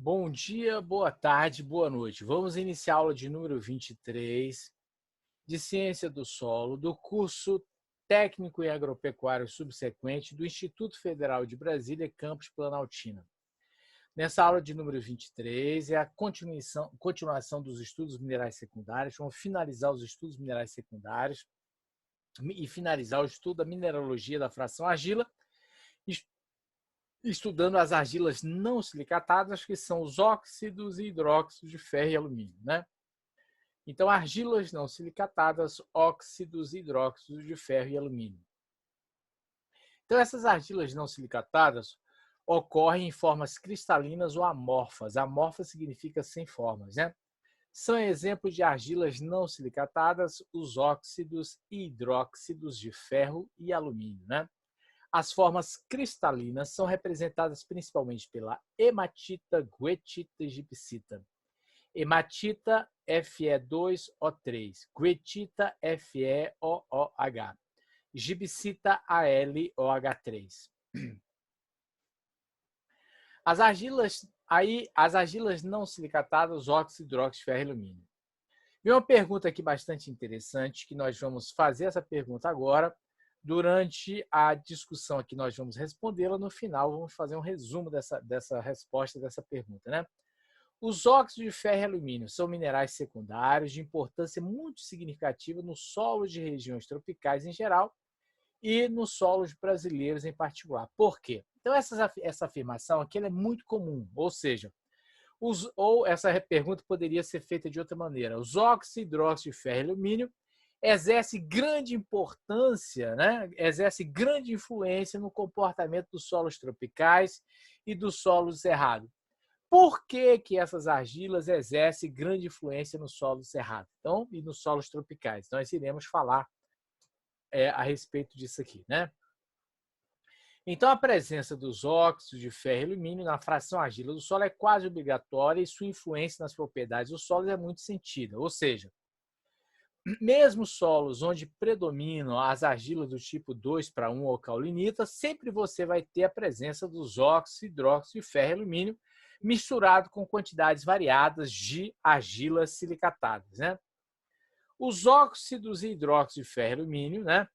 Bom dia, boa tarde, boa noite. Vamos iniciar a aula de número 23 de Ciência do Solo, do curso Técnico em Agropecuário Subsequente do Instituto Federal de Brasília, Campus Planaltina. Nessa aula de número 23 é a continuação dos estudos minerais secundários. Vamos finalizar os estudos minerais secundários e finalizar o estudo da mineralogia da fração argila, estudando as argilas não silicatadas, que são os óxidos e hidróxidos de ferro e alumínio, né? Então, argilas não silicatadas, óxidos e hidróxidos de ferro e alumínio. Então, essas argilas não silicatadas ocorrem em formas cristalinas ou amorfas. Amorfa significa sem formas, né? São exemplos de argilas não silicatadas os óxidos e hidróxidos de ferro e alumínio, né? As formas cristalinas são representadas principalmente pela hematita, goethita e gipsita. Hematita Fe2O3, goethita FeOOH, gipsita AlOH3. As argilas não silicatadas, óxido, hidróxido, ferro e alumínio. Vem uma pergunta aqui bastante interessante, que nós vamos fazer essa pergunta agora. Durante a discussão aqui, nós vamos respondê-la. No final, vamos fazer um resumo dessa resposta, dessa pergunta, né? Os óxidos de ferro e alumínio são minerais secundários de importância muito significativa nos solos de regiões tropicais em geral e nos solos brasileiros em particular. Por quê? Então, essa afirmação aqui ela é muito comum, ou seja, essa pergunta poderia ser feita de outra maneira. Os óxidos e hidróxidos de ferro e alumínio exerce grande importância, né? Exerce grande influência no comportamento dos solos tropicais e dos solos cerrados. Por que essas argilas exercem grande influência no solo cerrado, então, e nos solos tropicais? Nós iremos falar a respeito disso aqui, né? Então, a presença dos óxidos de ferro e alumínio na fração argila do solo é quase obrigatória e sua influência nas propriedades do solo é muito sentida, ou seja, mesmo solos onde predominam as argilas do tipo 2:1 ou caulinita, sempre você vai ter a presença dos óxidos, hidróxidos de ferro e alumínio misturado com quantidades variadas de argilas silicatadas, né? Os óxidos e hidróxidos de ferro e alumínio, né?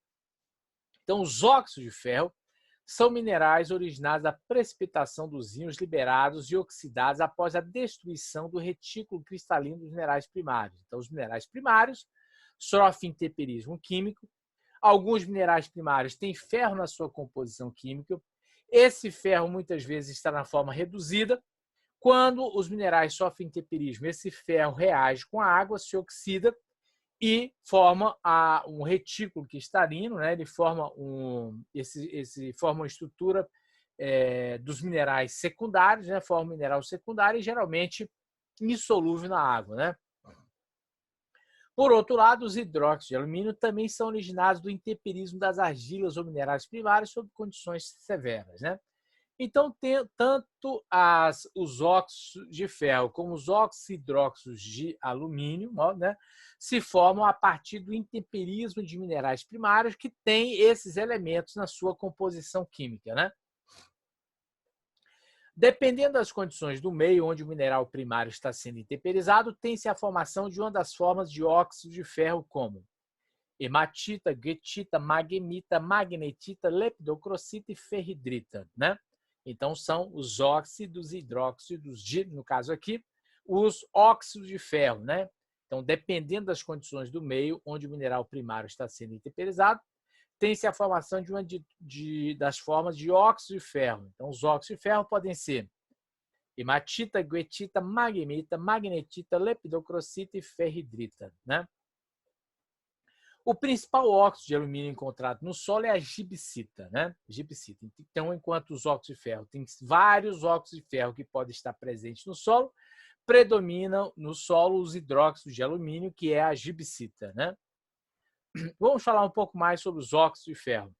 Então, os óxidos de ferro são minerais originados da precipitação dos íons liberados e oxidados após a destruição do retículo cristalino dos minerais primários. Então, os minerais primários sofrem intemperismo químico. Alguns minerais primários têm ferro na sua composição química. Esse ferro muitas vezes está na forma reduzida. Quando os minerais sofrem intemperismo, esse ferro reage com a água, se oxida e forma um retículo cristalino, né? Ele forma forma uma estrutura dos minerais secundários, né? Forma um mineral secundário e geralmente insolúvel na água, né? Por outro lado, os hidróxidos de alumínio também são originados do intemperismo das argilas ou minerais primários sob condições severas, né? Então, tanto os óxidos de ferro como os óxidos e hidróxidos de alumínio, né, se formam a partir do intemperismo de minerais primários que têm esses elementos na sua composição química, né? Dependendo das condições do meio onde o mineral primário está sendo intemperizado, tem-se a formação de uma das formas de óxido de ferro como hematita, goethita, magnemita, magnetita, lepidocrocita e ferridrita, né? Então, são os óxidos e hidróxidos de, no caso aqui, os óxidos de ferro, né? Então, dependendo das condições do meio onde o mineral primário está sendo intemperizado, tem-se a formação de uma das formas de óxido de ferro. Então, os óxidos de ferro podem ser hematita, goethita, magnemita, magnetita, lepidocrocita e ferridrita, né? O principal óxido de alumínio encontrado no solo é a gipsita, né? Gipsita. Então, enquanto os óxidos de ferro, tem vários óxidos de ferro que podem estar presentes no solo, predominam no solo os hidróxidos de alumínio, que é a gipsita, né? Vamos falar um pouco mais sobre os óxidos de ferro.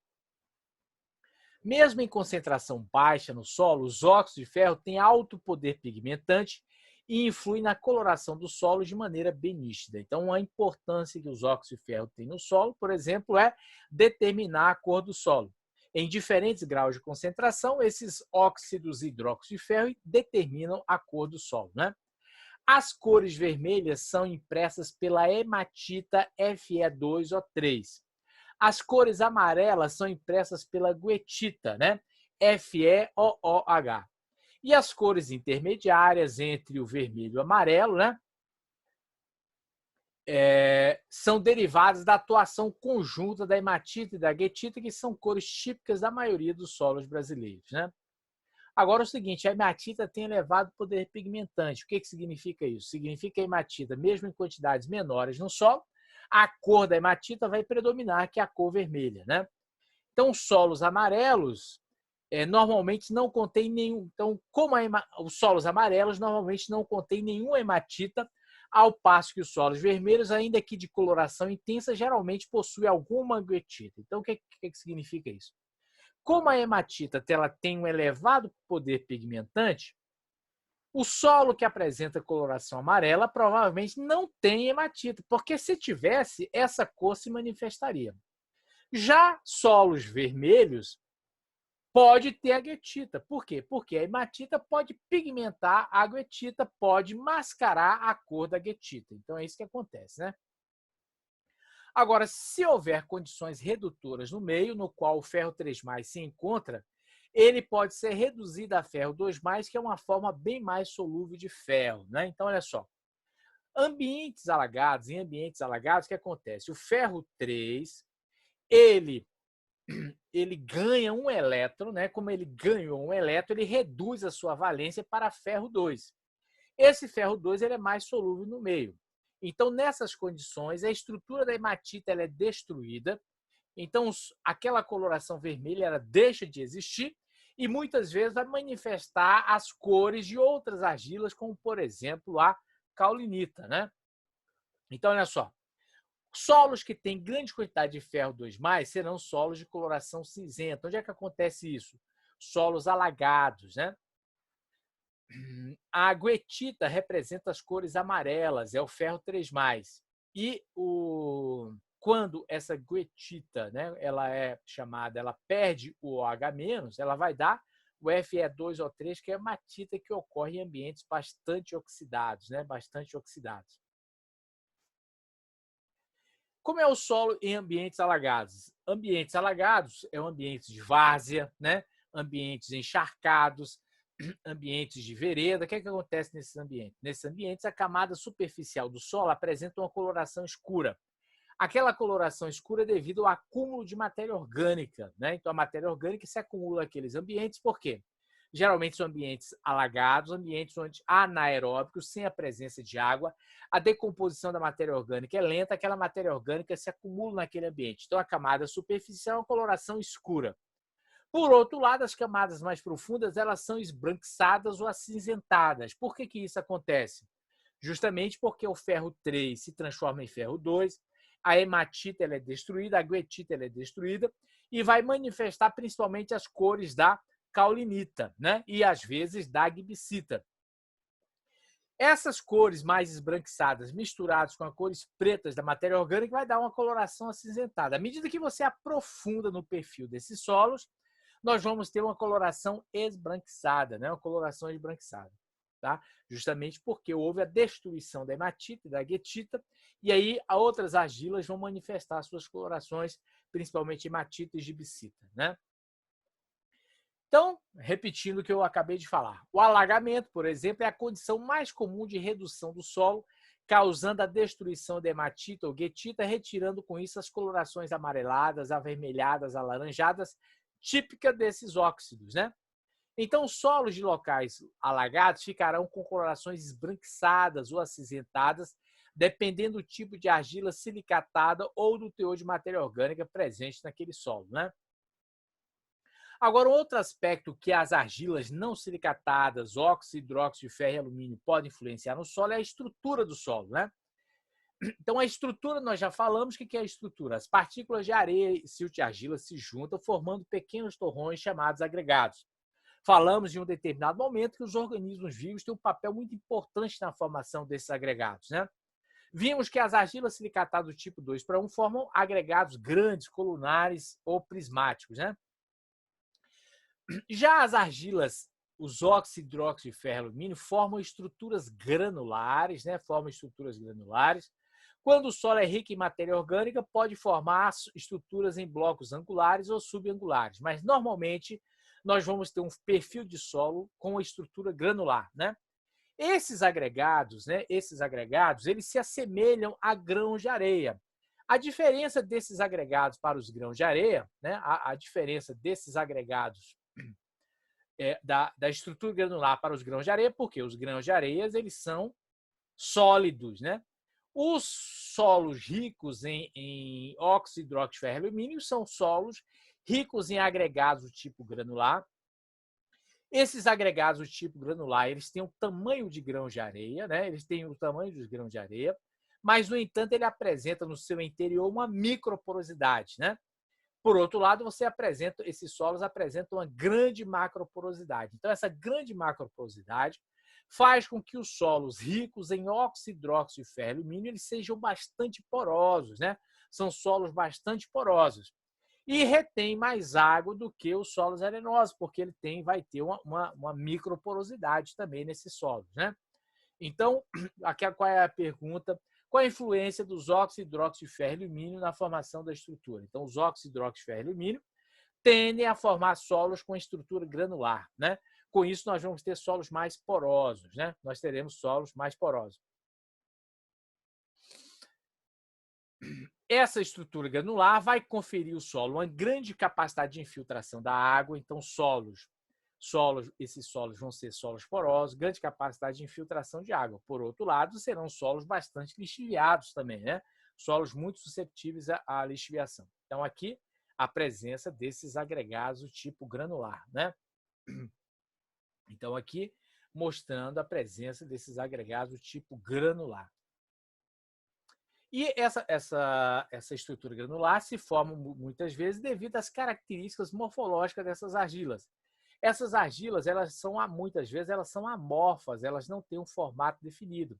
Mesmo em concentração baixa no solo, os óxidos de ferro têm alto poder pigmentante e influem na coloração do solo de maneira bem nítida. Então, a importância que os óxidos de ferro têm no solo, por exemplo, é determinar a cor do solo. em diferentes graus de concentração, esses óxidos e hidróxido de ferro determinam a cor do solo, né? As cores vermelhas são impressas pela hematita Fe2O3. As cores amarelas são impressas pela guetita, né? FeOOH. E as cores intermediárias entre o vermelho e o amarelo, né? São derivadas da atuação conjunta da hematita e da guetita, que são cores típicas da maioria dos solos brasileiros, né? Agora, é o seguinte, a hematita tem elevado poder pigmentante. O que significa isso? Significa que a hematita, mesmo em quantidades menores no solo, a cor da hematita vai predominar, que é a cor vermelha, né? Então, os solos amarelos normalmente não contêm nenhum... Então, como os solos amarelos normalmente não contêm nenhuma hematita, ao passo que os solos vermelhos, ainda que de coloração intensa, geralmente possuem alguma guetita. Então, o que significa isso? Como a hematita ela tem um elevado poder pigmentante, o solo que apresenta coloração amarela provavelmente não tem hematita, porque se tivesse, essa cor se manifestaria. Já solos vermelhos pode ter a guetita. Por quê? Porque a hematita pode pigmentar a guetita, pode mascarar a cor da guetita. Então é isso que acontece, né? Agora, se houver condições redutoras no meio, no qual o ferro 3+ se encontra, ele pode ser reduzido a ferro 2+, que é uma forma bem mais solúvel de ferro, né? Então, olha só. Em ambientes alagados, o que acontece? O ferro 3, ele ganha um elétron, né? Como ele ganhou um elétron, ele reduz a sua valência para ferro 2. Esse ferro 2 ele é mais solúvel no meio. Então, nessas condições, a estrutura da hematita ela é destruída. Então, aquela coloração vermelha ela deixa de existir e muitas vezes vai manifestar as cores de outras argilas, como, por exemplo, a caulinita, né? Então, olha só. Solos que têm grande quantidade de ferro 2+, serão solos de coloração cinzenta. Onde é que acontece isso? Solos alagados, né? A guetita representa as cores amarelas, é o ferro 3+. E quando essa guetita, né, ela perde o OH-, ela vai dar o Fe2O3, que é a hematita que ocorre em ambientes bastante oxidados, né, bastante oxidados. Como é o solo em ambientes alagados? Ambientes alagados é um ambiente de várzea, né? Ambientes encharcados, ambientes de vereda. O que acontece nesses ambientes? Nesses ambientes, a camada superficial do solo apresenta uma coloração escura. Aquela coloração escura é devido ao acúmulo de matéria orgânica, né? Então, a matéria orgânica se acumula naqueles ambientes. Por quê? Geralmente são ambientes alagados, ambientes onde anaeróbicos, sem a presença de água, a decomposição da matéria orgânica é lenta, aquela matéria orgânica se acumula naquele ambiente. Então, a camada superficial é uma coloração escura. Por outro lado, as camadas mais profundas elas são esbranquiçadas ou acinzentadas. Por que isso acontece? Justamente porque o ferro 3 se transforma em ferro 2, a hematita ela é destruída, a guetita ela é destruída e vai manifestar principalmente as cores da caulinita, né? E às vezes da gibsita. Essas cores mais esbranquiçadas misturadas com as cores pretas da matéria orgânica vai dar uma coloração acinzentada. À medida que você aprofunda no perfil desses solos, nós vamos ter uma coloração esbranquiçada, né? Uma coloração esbranquiçada. Tá? Justamente porque houve a destruição da hematita e da guetita, e aí outras argilas vão manifestar suas colorações, principalmente hematita e gibsita, né? Então, repetindo o que eu acabei de falar, o alagamento, por exemplo, é a condição mais comum de redução do solo, causando a destruição da hematita ou guetita, retirando com isso as colorações amareladas, avermelhadas, alaranjadas, típica desses óxidos, né? Então, os solos de locais alagados ficarão com colorações esbranquiçadas ou acinzentadas, dependendo do tipo de argila silicatada ou do teor de matéria orgânica presente naquele solo, né? Agora, outro aspecto que as argilas não silicatadas, óxido, hidróxido de ferro e alumínio podem influenciar no solo é a estrutura do solo, né? Então, a estrutura, nós já falamos, o que é a estrutura? As partículas de areia e silt de argila se juntam, formando pequenos torrões chamados agregados. Falamos em um determinado momento que os organismos vivos têm um papel muito importante na formação desses agregados, né? Vimos que as argilas silicatadas do tipo 2/1 formam agregados grandes, colunares ou prismáticos, né? Já as argilas, os óxidos e hidróxido de ferro e alumínio, formam estruturas granulares, né? Formam estruturas granulares. Quando o solo é rico em matéria orgânica, pode formar estruturas em blocos angulares ou subangulares, mas normalmente nós vamos ter um perfil de solo com a estrutura granular, né? Esses agregados, eles se assemelham a grãos de areia. A diferença desses agregados para os grãos de areia, né? A diferença desses agregados da estrutura granular para os grãos de areia, porque os grãos de areia eles são sólidos, né? Os solos ricos em óxido, hidróxido de ferro e alumínio são solos ricos em agregados do tipo granular. Esses agregados do tipo granular, eles têm o tamanho de grãos de areia, né? Eles têm o tamanho dos grãos de areia, mas, no entanto, ele apresenta no seu interior uma microporosidade, né? Por outro lado, esses solos apresentam uma grande macroporosidade. Então, essa grande macroporosidade faz com que os solos ricos em óxido, hidróxido de ferro e alumínio eles sejam bastante porosos, né? São solos bastante porosos. E retém mais água do que os solos arenosos, porque ele vai ter uma microporosidade também nesses solos, né? Então, aqui qual é a pergunta? Qual a influência dos óxidos, hidróxido de ferro e alumínio na formação da estrutura? Então, os óxidos, hidróxido de ferro e alumínio tendem a formar solos com estrutura granular, né? Com isso, nós vamos ter solos mais porosos, né? Nós teremos solos mais porosos. Essa estrutura granular vai conferir ao solo uma grande capacidade de infiltração da água, então esses solos vão ser solos porosos, grande capacidade de infiltração de água. Por outro lado, serão solos bastante lixiviados também, né? Solos muito susceptíveis à lixiviação. Então, aqui, a presença desses agregados do tipo granular, né? Então, aqui, mostrando a presença desses agregados do tipo granular. E essa estrutura granular se forma muitas vezes devido às características morfológicas dessas argilas. Essas argilas, muitas vezes, elas são amorfas, elas não têm um formato definido.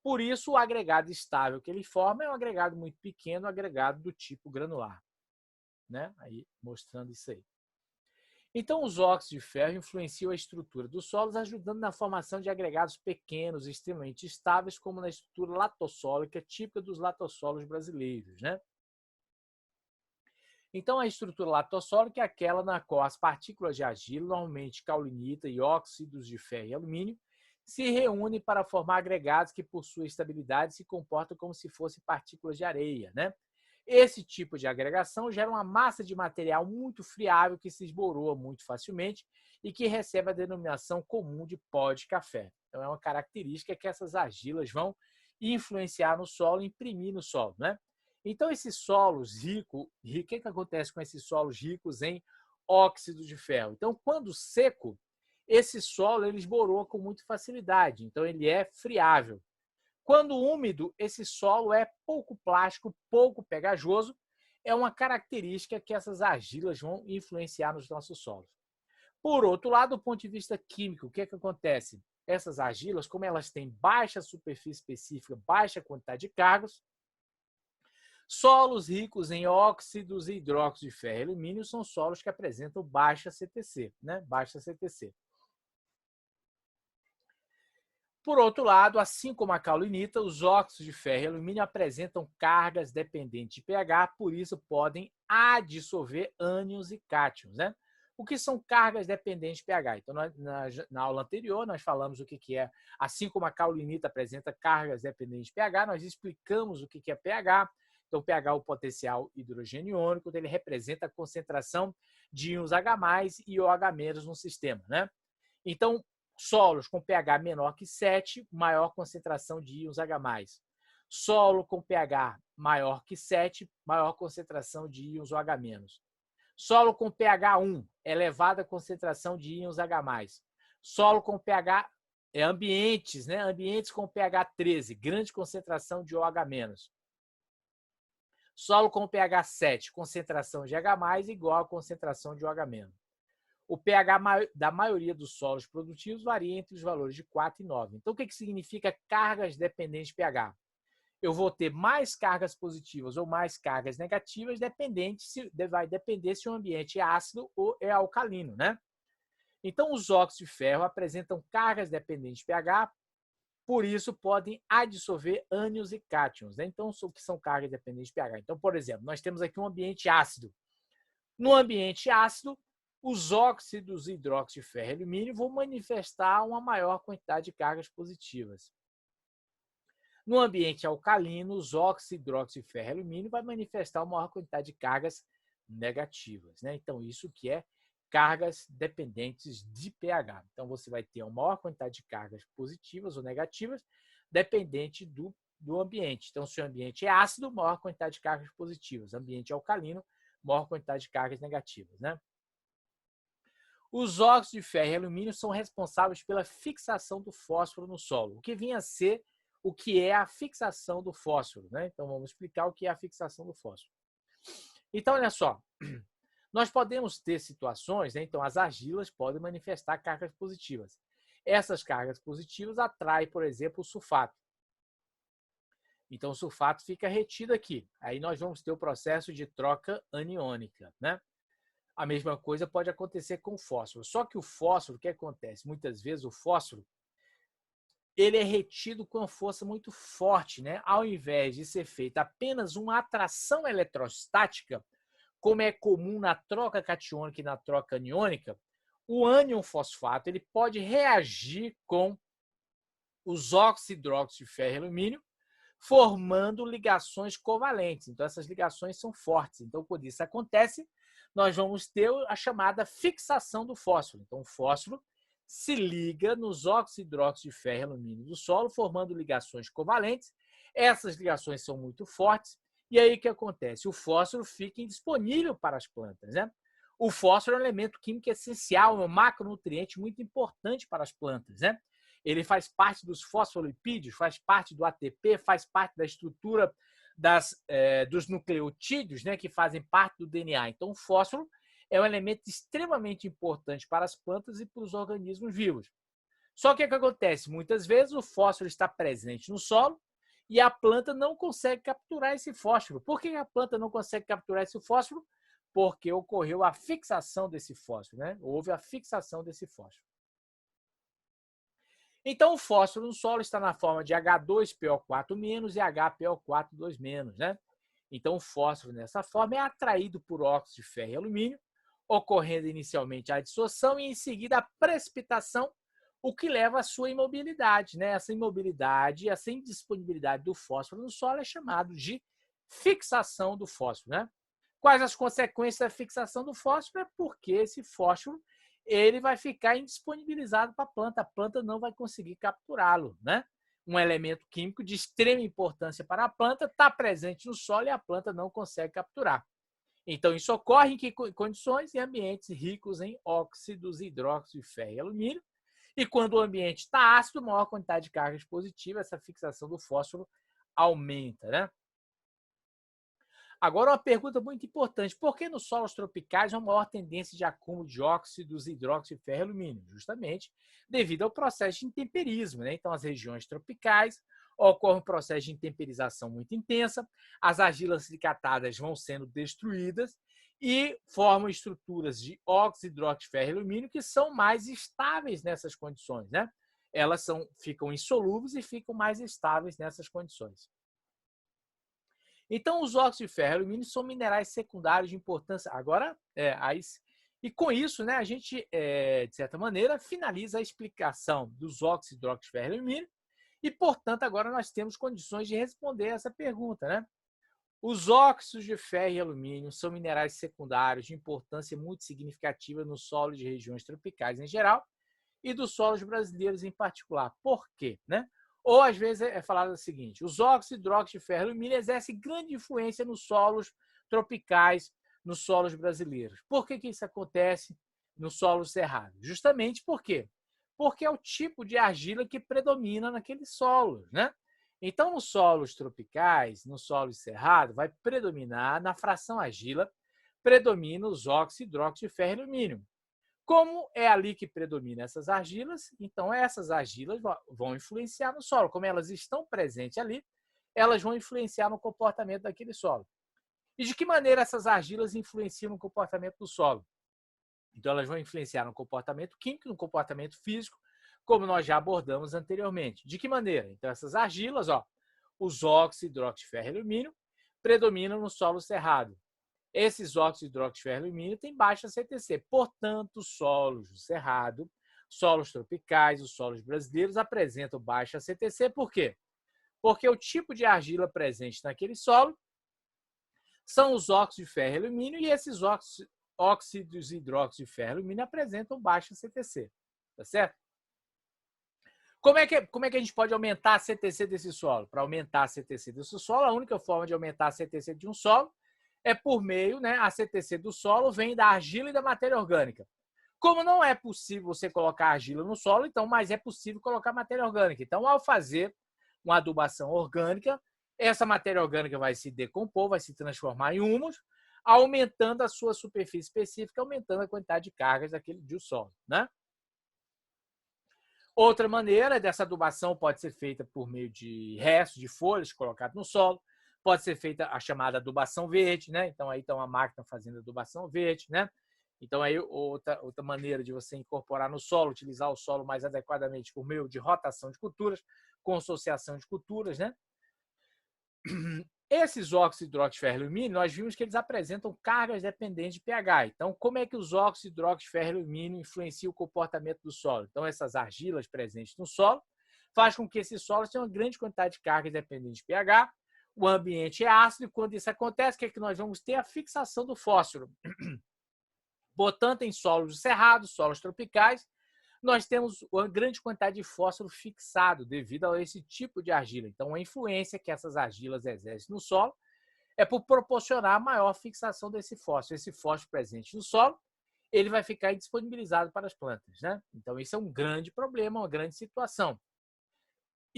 Por isso, o agregado estável que ele forma é um agregado muito pequeno, agregado do tipo granular, né? Aí, mostrando isso aí. Então, os óxidos de ferro influenciam a estrutura dos solos, ajudando na formação de agregados pequenos, extremamente estáveis, como na estrutura latossólica, típica dos latossolos brasileiros, né? Então, a estrutura latossólica é aquela na qual as partículas de argila, normalmente caulinita e óxidos de ferro e alumínio, se reúnem para formar agregados que, por sua estabilidade, se comportam como se fossem partículas de areia, né? Esse tipo de agregação gera uma massa de material muito friável que se esboroa muito facilmente e que recebe a denominação comum de pó de café. Então, é uma característica que essas argilas vão influenciar no solo, imprimir no solo, né? Então, esses solos ricos, o que acontece com esses solos ricos em óxido de ferro? Então, quando seco, esse solo ele esboroa com muita facilidade, então ele é friável. Quando úmido, esse solo é pouco plástico, pouco pegajoso. É uma característica que essas argilas vão influenciar nos nossos solos. Por outro lado, do ponto de vista químico, o que acontece? Essas argilas, como elas têm baixa superfície específica, baixa quantidade de cargos, solos ricos em óxidos e hidróxido de ferro e alumínio são solos que apresentam baixa CTC, né? Baixa CTC. Por outro lado, assim como a caulinita, os óxidos de ferro e alumínio apresentam cargas dependentes de pH, por isso podem adsorver ânions e cátions, né? O que são cargas dependentes de pH? Então, na aula anterior, nós falamos o que é, assim como a caulinita apresenta cargas dependentes de pH, nós explicamos o que é pH. Então, pH é o potencial hidrogênio iônico, ele representa a concentração de íons H+, e OH- no sistema, né? Então, solos com pH menor que 7, maior concentração de íons H+. Solo com pH maior que 7, maior concentração de íons OH-. Solo com pH 1, elevada concentração de íons H+. Solo com pH ambientes, né? Ambientes com pH 13, grande concentração de OH-. Solo com pH 7, concentração de H+ igual a concentração de OH-. O pH da maioria dos solos produtivos varia entre os valores de 4 e 9. Então, o que significa cargas dependentes de pH? Eu vou ter mais cargas positivas ou mais cargas negativas, vai depender se o ambiente é ácido ou é alcalino, né? Então, os óxidos de ferro apresentam cargas dependentes de pH, por isso podem adsorver ânions e cátions, né? Então, o que são cargas dependentes de pH? Então, por exemplo, nós temos aqui um ambiente ácido. No ambiente ácido, os óxidos e hidróxido de ferro e alumínio vão manifestar uma maior quantidade de cargas positivas. No ambiente alcalino, os óxidos, hidróxido de ferro e alumínio vai manifestar uma maior quantidade de cargas negativas, né? Então, isso que é cargas dependentes de pH. Então, você vai ter uma maior quantidade de cargas positivas ou negativas dependente do ambiente. Então, se o ambiente é ácido, maior quantidade de cargas positivas. Ambiente alcalino, maior quantidade de cargas negativas, né? Os óxidos de ferro e alumínio são responsáveis pela fixação do fósforo no solo, o que vinha a ser o que é a fixação do fósforo, né? Então, vamos explicar o que é a fixação do fósforo. Então, olha só, nós podemos ter situações, né? Então, as argilas podem manifestar cargas positivas. Essas cargas positivas atraem, por exemplo, o sulfato. Então, o sulfato fica retido aqui. Aí nós vamos ter o processo de troca aniônica, né? A mesma coisa pode acontecer com o fósforo. Só que o fósforo, o que acontece? Muitas vezes o fósforo ele é retido com uma força muito forte, né? Ao invés de ser feita apenas uma atração eletrostática, como é comum na troca catiônica e na troca aniônica, o ânion fosfato ele pode reagir com os óxidos hidróxido de ferro e alumínio, formando ligações covalentes. Então, essas ligações são fortes. Então, quando isso acontece, nós vamos ter a chamada fixação do fósforo. Então, o fósforo se liga nos óxidos hidróxido de ferro e alumínio do solo, formando ligações covalentes. Essas ligações são muito fortes. E aí o que acontece? O fósforo fica indisponível para as plantas, né? O fósforo é um elemento químico essencial, é um macronutriente muito importante para as plantas, né? Ele faz parte dos fosfolipídios, faz parte do ATP, faz parte da estrutura dos nucleotídeos, né, que fazem parte do DNA. Então, o fósforo é um elemento extremamente importante para as plantas e para os organismos vivos. Só que o que acontece? Muitas vezes o fósforo está presente no solo e a planta não consegue capturar esse fósforo. Por que a planta não consegue capturar esse fósforo? Porque ocorreu a fixação desse fósforo, né? Houve a fixação desse fósforo. Então, o fósforo no solo está na forma de H2PO4- e HPO4-, né? Então, o fósforo nessa forma é atraído por óxido de ferro e alumínio, ocorrendo inicialmente a dissolução e em seguida a precipitação, o que leva à sua imobilidade, né? Essa imobilidade, essa indisponibilidade do fósforo no solo é chamado de fixação do fósforo, né? Quais as consequências da fixação do fósforo? É porque esse fósforo ele vai ficar indisponibilizado para a planta não vai conseguir capturá-lo, né? Um elemento químico de extrema importância para a planta está presente no solo e a planta não consegue capturar. Então, isso ocorre em que condições? Em ambientes ricos em óxidos, hidróxido de ferro e alumínio. E quando o ambiente está ácido, maior quantidade de cargas positivas, essa fixação do fósforo aumenta, né? Agora, uma pergunta muito importante. Por que nos solos tropicais há uma maior tendência de acúmulo de óxidos, hidróxido de ferro e alumínio? Justamente devido ao processo de intemperismo, né? Então, as regiões tropicais ocorre um processo de intemperização muito intensa, as argilas silicatadas vão sendo destruídas e formam estruturas de óxido, hidróxido de ferro e alumínio que são mais estáveis nessas condições, né? Elas ficam insolúveis e ficam mais estáveis nessas condições. Então, os óxidos de ferro e alumínio são minerais secundários de importância. Agora, e com isso, né, a gente, de certa maneira, finaliza a explicação dos óxidos, hidróxido de ferro e alumínio e, portanto, agora nós temos condições de responder essa pergunta, né? Os óxidos de ferro e alumínio são minerais secundários de importância muito significativa no solo de regiões tropicais em geral e dos solos brasileiros em particular. Por quê, né? Ou, às vezes, é falado o seguinte: os óxidos, hidróxido de ferro e alumínio exercem grande influência nos solos tropicais, nos solos brasileiros. Por que isso acontece nos solos cerrados? Justamente por quê? Porque é o tipo de argila que predomina naqueles solos, né? Então, nos solos tropicais, nos solos cerrados, vai predominar, na fração argila, predomina os óxidos, hidróxido de ferro e alumínio. Como é ali que predomina essas argilas, então essas argilas vão influenciar no solo. Como elas estão presentes ali, elas vão influenciar no comportamento daquele solo. E de que maneira essas argilas influenciam no comportamento do solo? Então, elas vão influenciar no comportamento químico, no comportamento físico, como nós já abordamos anteriormente. De que maneira? Então, essas argilas, os óxidos, hidróxido de ferro e alumínio, predominam no solo cerrado. Esses óxidos, hidróxido de ferro e alumínio têm baixa CTC. Portanto, solos do cerrado, solos tropicais, os solos brasileiros apresentam baixa CTC. Por quê? Porque o tipo de argila presente naquele solo são os óxidos de ferro e alumínio, e esses óxidos e hidróxido de ferro e alumínio apresentam baixa CTC. Tá certo? Como é que a gente pode aumentar a CTC desse solo? Para aumentar a CTC desse solo, a única forma de aumentar a CTC de um solo é por meio, a CTC do solo vem da argila e da matéria orgânica. Como não é possível você colocar argila no solo, então, mas é possível colocar matéria orgânica. Então, ao fazer uma adubação orgânica, essa matéria orgânica vai se decompor, vai se transformar em humus, aumentando a sua superfície específica, aumentando a quantidade de cargas do solo, né? Outra maneira dessa adubação pode ser feita por meio de restos de folhas colocados no solo, pode ser feita a chamada adubação verde, né? Então, aí está uma máquina fazendo adubação verde, né? Então, aí outra maneira de você incorporar no solo, utilizar o solo mais adequadamente por meio de rotação de culturas, consociação de culturas, né? Esses óxidos, hidróxido de ferro e alumínio, nós vimos que eles apresentam cargas dependentes de pH. Então, como é que os óxidos, hidróxido de ferro e alumínio influenciam o comportamento do solo? Então, essas argilas presentes no solo faz com que esses solos tenham uma grande quantidade de cargas dependentes de pH. O ambiente é ácido, e quando isso acontece, o que é que nós vamos ter? A fixação do fósforo. Portanto, em solos cerrados, solos tropicais, nós temos uma grande quantidade de fósforo fixado devido a esse tipo de argila. Então, a influência que essas argilas exercem no solo é por proporcionar maior fixação desse fósforo. Esse fósforo presente no solo, ele vai ficar indisponibilizado para as plantas, né? Então, isso é um grande problema, uma grande situação.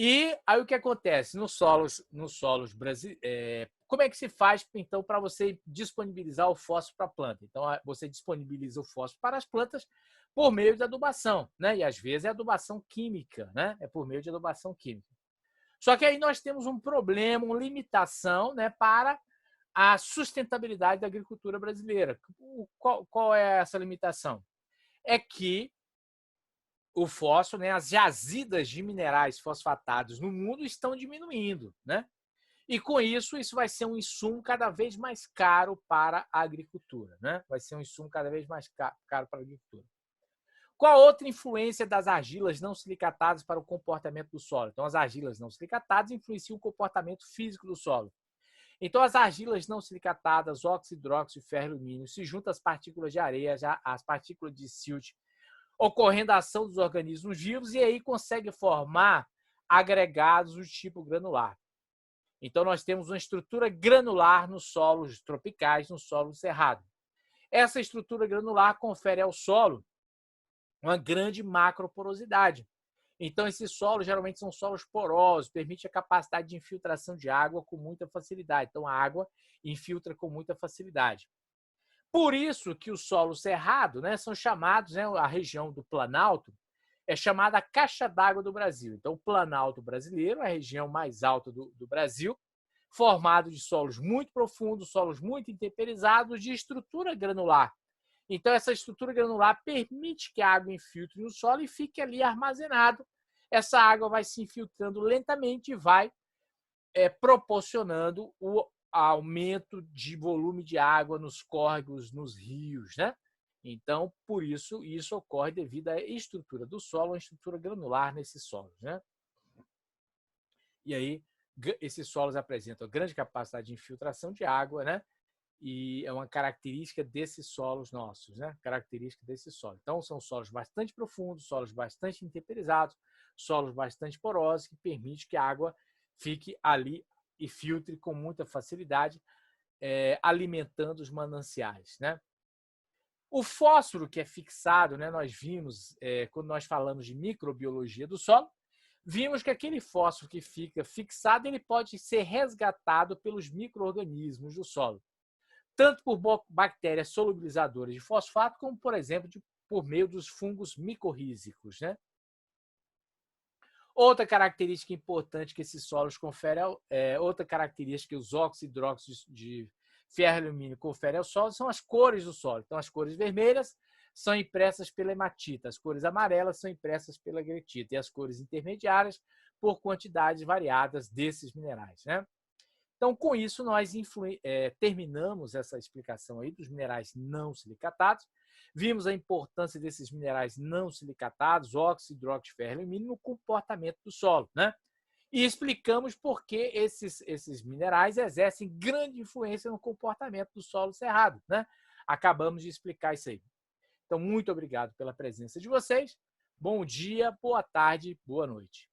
E aí o que acontece nos solos brasileiros? Como é que se faz, então, para você disponibilizar o fósforo para a planta? Então, você disponibiliza o fósforo para as plantas por meio de adubação, né? E às vezes é adubação química, né? É por meio de adubação química. Só que aí nós temos um problema, uma limitação, né, para a sustentabilidade da agricultura brasileira. Qual é essa limitação? É que o fósforo, né, as jazidas de minerais fosfatados no mundo estão diminuindo, né? E com isso vai ser um insumo cada vez mais caro para a agricultura, né? Vai ser um insumo cada vez mais caro para a agricultura. Qual outra influência das argilas não silicatadas para o comportamento do solo? Então, as argilas não silicatadas influenciam o comportamento físico do solo. Então, as argilas não silicatadas, óxido, hidróxido, ferro e alumínio, se juntam às partículas de areia, às partículas de silt, ocorrendo a ação dos organismos vivos, e aí consegue formar agregados do tipo granular. Então, nós temos uma estrutura granular nos solos tropicais, no solo cerrado. Essa estrutura granular confere ao solo uma grande macroporosidade. Então, esses solos geralmente são solos porosos, permite a capacidade de infiltração de água com muita facilidade. Então, a água infiltra com muita facilidade. Por isso que os solos cerrados, né, são chamados, né, a região do Planalto é chamada caixa d'água do Brasil. Então, o Planalto brasileiro é a região mais alta do Brasil, formado de solos muito profundos, solos muito intemperizados, de estrutura granular. Então, essa estrutura granular permite que a água infiltre no solo e fique ali armazenado. Essa água vai se infiltrando lentamente e vai proporcionando o aumento de volume de água nos córregos, nos rios, né? Então, por isso ocorre devido à estrutura do solo, a estrutura granular nesses solos, né? E aí, esses solos apresentam grande capacidade de infiltração de água, né? E é uma característica desses solos nossos, né? Característica desses solos. Então, são solos bastante profundos, solos bastante intemperizados, solos bastante porosos, que permite que a água fique ali e filtre com muita facilidade, alimentando os mananciais, né? O fósforo que é fixado, né? Nós vimos, quando nós falamos de microbiologia do solo, vimos que aquele fósforo que fica fixado, ele pode ser resgatado pelos micro-organismos do solo, tanto por bactérias solubilizadoras de fosfato, como, por exemplo, por meio dos fungos micorrízicos, né? Outra característica importante que esses solos conferem, outra característica que os óxidos e hidróxidos de ferro e alumínio conferem ao solo são as cores do solo. Então, as cores vermelhas são impressas pela hematita, as cores amarelas são impressas pela gretita e as cores intermediárias por quantidades variadas desses minerais, né? Então, com isso, nós terminamos essa explicação aí dos minerais não silicatados. Vimos a importância desses minerais não silicatados, óxido, hidróxido de ferro e alumínio, no comportamento do solo, né? E explicamos por que esses minerais exercem grande influência no comportamento do solo cerrado, né? Acabamos de explicar isso aí. Então, muito obrigado pela presença de vocês. Bom dia, boa tarde, boa noite.